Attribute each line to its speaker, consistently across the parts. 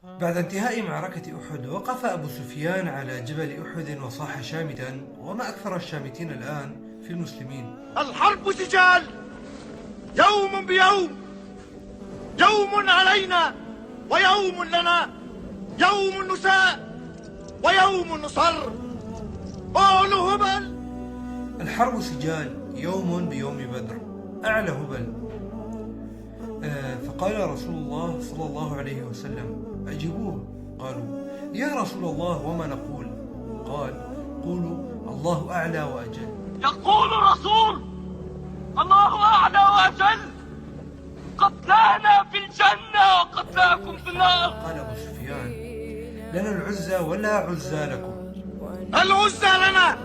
Speaker 1: بعد انتهاء معركة أحد وقف أبو سفيان على جبل أحد وصاح شامتا: وما أكثر الشامتين الآن في المسلمين؟
Speaker 2: الحرب سجال، يوم بيوم، يوم علينا ويوم لنا، يوم نساء ويوم نصر. قولوا هبل.
Speaker 1: الحرب سجال، يوم بيوم بدر. أعلى هبل. فقال رسول الله صلى الله عليه وسلم: أجيبوه. قالوا: يا رسول الله وما نقول؟ قال: قولوا الله أعلى وأجل.
Speaker 2: يقول الرسول: الله أعلى وأجل، قتلانا في الجنة وقتلاكم في النار.
Speaker 1: قال أبو سفيان: لنا العزى ولا عزى لكم.
Speaker 2: العزى لنا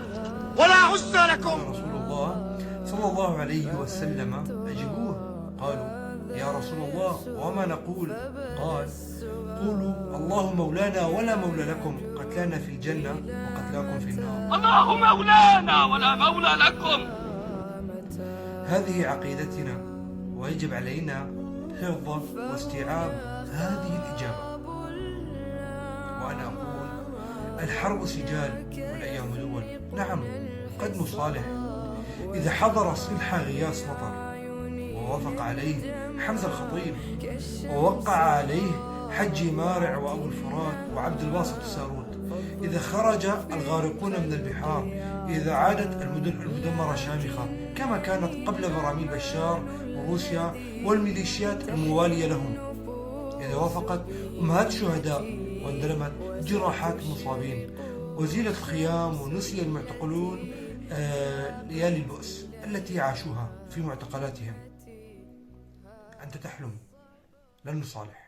Speaker 2: ولا عزى لكم.
Speaker 1: رسول الله صلى الله عليه وسلم: أجيبوه. قالوا: يا رسول الله وما نقول؟ قال: قولوا الله مولانا ولا مولى لكم، قتلانا في الجنة وقتلاكم في النار.
Speaker 2: الله مولانا ولا مولى لكم.
Speaker 1: هذه عقيدتنا، ويجب علينا حفظ واستيعاب هذه الإجابة. وأنا أقول: الحرب سجال والأيام دول. نعم، قد نصالح إذا حضر صلح غياث مطر ووافق عليه حمزة الخطيب، ووقع عليه حجي مارع وأبو الفرات وعبد الباسط الساروت، إذا خرج الغارقون من البحار، إذا عادت المدن المدمرة شامخة كما كانت قبل براميل بشار وروسيا والميليشيات الموالية لهم، إذا وافقت أمهات الشهداء واندلمت جراحات المصابين، وزيلت الخيام ونسي المعتقلون ليالي البؤس التي عاشوها في معتقلاتهم. أنت تحلم، لن نصالح.